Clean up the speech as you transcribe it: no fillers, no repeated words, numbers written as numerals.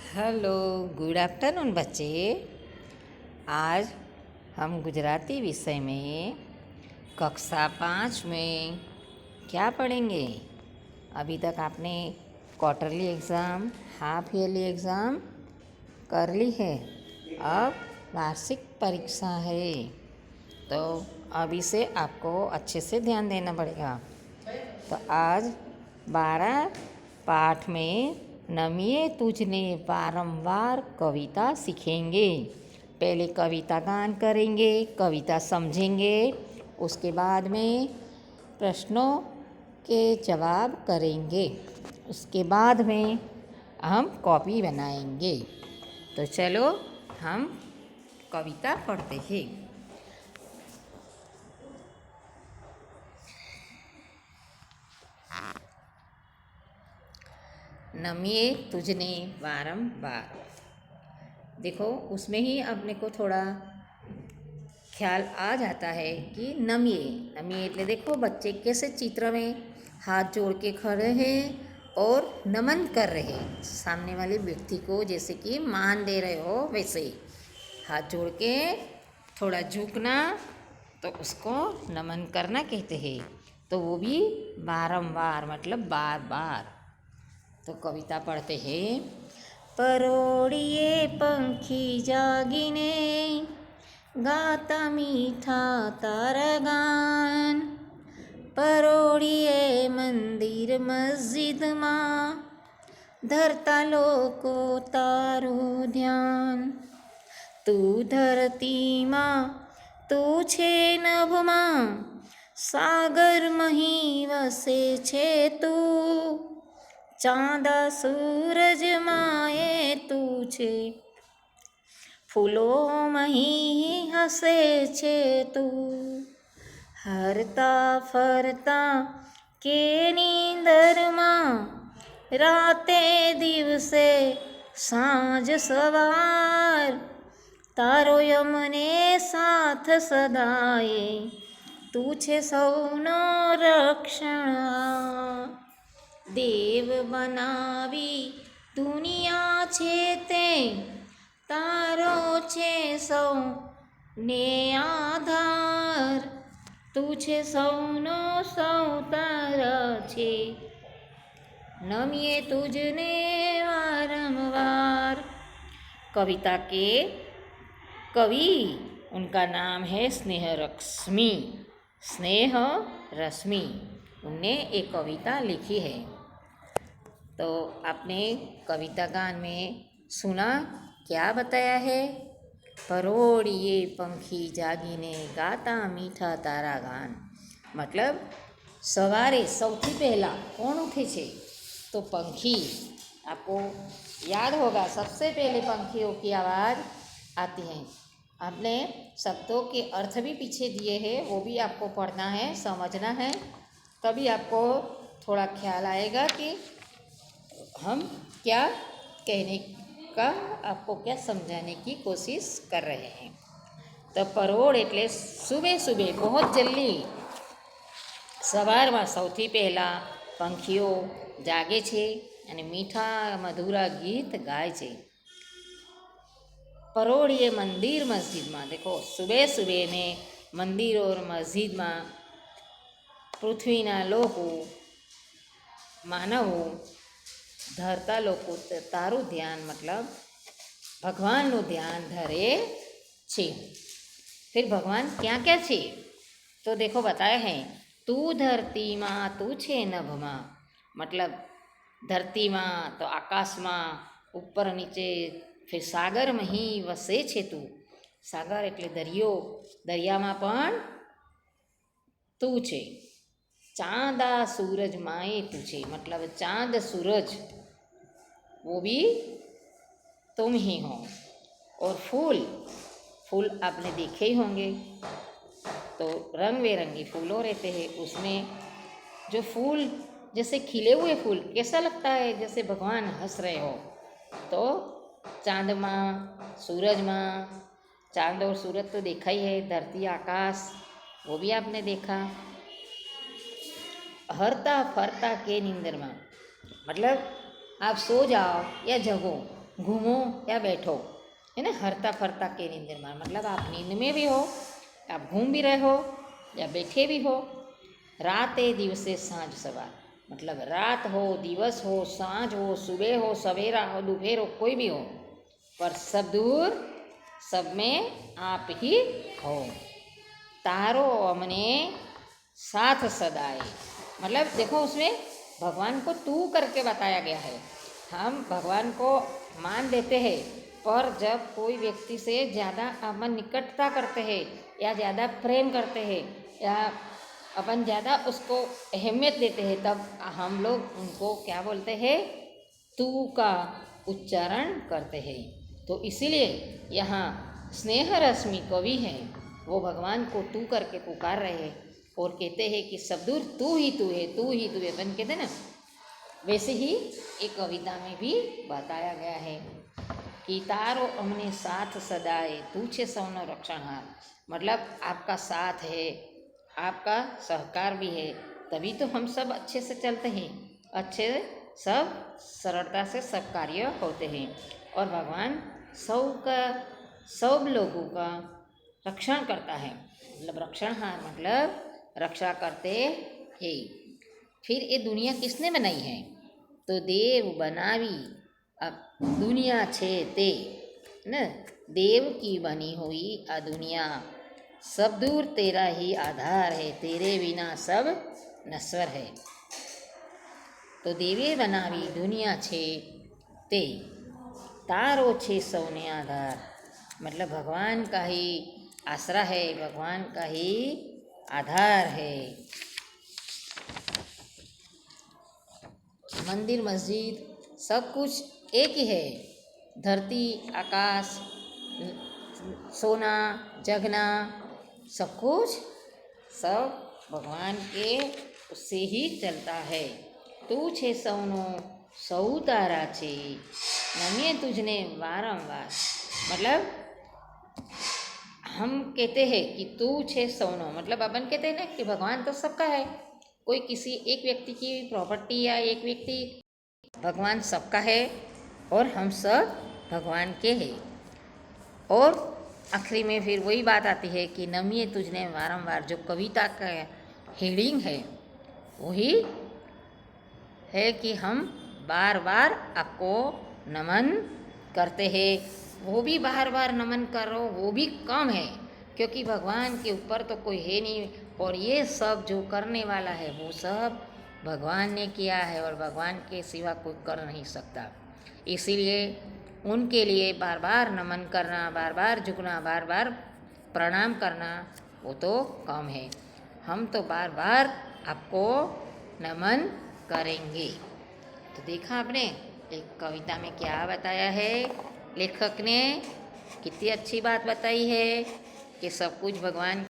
Hello, good afternoon बच्चे। आज हम गुजराती विषय में कक्षा 5 में क्या पढ़ेंगे। अभी तक आपने quarterly exam, half yearly exam कर ली है। अब वार्षिक परीक्षा है, तो अभी से आपको अच्छे से ध्यान देना पड़ेगा। तो आज 12 पाठ में नमिए तुझने बारंबार कविता सीखेंगे। पहले कविता गान करेंगे, कविता समझेंगे, उसके बाद में प्रश्नों के जवाब करेंगे, उसके बाद में हम कॉपी बनाएंगे। तो चलो हम कविता पढ़ते हैं। नमिए तुझने बारंबार। देखो, उसमें ही अपने को थोड़ा ख्याल आ जाता है कि नमिए नमिए એટલે देखो बच्चे कैसे चित्र में हाथ जोड़ के खड़े हैं और नमन कर रहे हैं सामने वाले व्यक्ति को, जैसे कि मान दे रहे हो वैसे हाथ जोड़ के थोड़ा झुकना, तो उसको नमन करना कहते हैं। तो वो भी बारंबार मतलब बार बार। तो कविता पढ़ते हैं। परोड़िए पंखी जागीने गाता मीठा तारा गान, परोड़िए मंदिर मस्जिद माँ धरता लोको तारो ध्यान, तू धरती माँ तू छे नभ माँ सागर मही वसे छे तू, चांदा सूरज माए तू छे फूलो मही हसे छे तू, हरता फरता के नींदर माँ राते दिवसे सांझ सवार, तारो यमने साथ सदाए तू छे सौनो रक्षण। देव बनावी दुनिया छे ते तारो छे सौ ने आधार, तू छे सौनो सौतार छे नमिए तुझने वारंवार। कविता के कवि, उनका नाम है स्नेह रश्मि। स्नेह रश्मि उनने एक कविता लिखी है। तो आपने कविता गान में सुना, क्या बताया है? परोड़िए पंखी जागीने गाता मीठा तारा गान। मतलब सवारे सौथी पहला कौन उठे छे? तो पंखी। आपको याद होगा सबसे पहले पंखियों की आवाज़ आती है। आपने शब्दों के अर्थ भी पीछे दिए हैं, वो भी आपको पढ़ना है, समझना है, तभी आपको थोड़ा ख्याल आएगा कि हम क्या कहने का, आपको क्या समझाने की कोशिश कर रहे हैं। तो परोड़ એટલે સુબે સુબે बहुत જલ્દી સવારમાં સૌથી પહેલાં પંખીઓ જાગે છે અને મીઠા મધુરા ગીત ગાય છે। પરોળીએ મંદિર મસ્જિદમાં, देखो सुबह सुबह में मंदिर और मस्जिद में પૃથ્વીના લોકો માનવો धरता लोको तारू ध्यान मतलब भगवान नु ध्यान धरे छे। फिर भगवान क्या क्या छे? तो देखो बताए हैं, तू धरती माँ तू छे नभ माँ, मतलब धरती माँ तो आकाश माँ ऊपर नीचे, फिर सागर में ही वसे छे तू। सागर એટલે દરિયો, દરિયામાં પણ तू छे। चांदा सूरज माए तू छे, मतलब चांद सूरज वो भी तुम ही हो। और फूल, फूल आपने देखे ही होंगे, तो रंग बेरंगी फूलों रहते हैं, उसमें जो फूल जैसे खिले हुए फूल कैसा लगता है, जैसे भगवान हंस रहे हो। तो चांद माँ सूरज माँ, चांद और सूरज तो देखा ही है, धरती आकाश वो भी आपने देखा। हरता फरता के नींदर में, मतलब आप सो जाओ या जगो घूमो या बैठो, है ना, हरता फरता के निंद्रमान, मतलब आप नींद में भी हो, आप घूम भी रहे हो या बैठे भी हो। राते दिवसे सांझ सवार, मतलब रात हो, दिवस हो, सांझ हो, सुबह हो, सवेरा हो, दोपहर हो, कोई भी हो, पर सब दूर, सब में आप ही हो। तारो हमने साथ सदाए, मतलब देखो उसमें भगवान को तू करके बताया गया है। हम भगवान को मान देते हैं, पर जब कोई व्यक्ति से ज़्यादा अपन निकटता करते हैं या ज़्यादा प्रेम करते हैं या अपन ज़्यादा उसको अहमियत देते हैं, तब हम लोग उनको क्या बोलते हैं, तू का उच्चारण करते हैं। तो इसीलिए यहाँ स्नेह रश्मि कवि हैं, वो भगवान को तू करके पुकार रहे हैं और कहते हैं कि सब दूर तू ही तू है, तू ही तू है, अपन कहते हैं ना, वैसे ही एक कविता में भी बताया गया है कि तारो हमने साथ सदाए तू छे सौनो रक्षणहार, मतलब आपका साथ है, आपका सहकार भी है, तभी तो हम सब अच्छे से चलते हैं, अच्छे सब सरलता से सब कार्य होते हैं। और भगवान सब लोगों का रक्षण करता है, मतलब रक्षणहार मतलब रक्षा करते हैं। फिर ये दुनिया किसने बनाई है, तो देव बनावी अब दुनिया छे ते, न देव की बनी हुई आ दुनिया, सब दूर तेरा ही आधार है, तेरे बिना सब नश्वर है। तो देवे बनावी दुनिया छे ते, तारो छे सौने आधार, मतलब भगवान का ही आसरा है, भगवान का ही आधार है। मंदिर मस्जिद सब कुछ एक ही है, धरती आकाश सोना जगना सब कुछ सब भगवान के उससे ही चलता है। तू छे सौनो सौ तारा छे, नमिए तुझने वारंवार, मतलब हम कहते हैं कि तू छे सौनो, मतलब अपन कहते हैं ना कि भगवान तो सबका है, कोई किसी एक व्यक्ति की प्रॉपर्टी या एक व्यक्ति, भगवान सबका है और हम सब भगवान के हैं। और आखिरी में फिर वही बात आती है कि नमिए तुझने वारंवार, जो कविता का हेडिंग है वही है कि हम बार बार आपको नमन करते हैं। वो भी बार बार नमन करो वो भी कम है, क्योंकि भगवान के ऊपर तो कोई है नहीं, और ये सब जो करने वाला है वो सब भगवान ने किया है और भगवान के सिवा कोई कर नहीं सकता। इसीलिए उनके लिए बार बार नमन करना, बार बार झुकना, बार बार प्रणाम करना वो तो कम है। हम तो बार बार आपको नमन करेंगे। तो देखा आपने एक कविता में क्या बताया है, लेखक ने कितनी अच्छी बात बताई है कि सब कुछ भगवान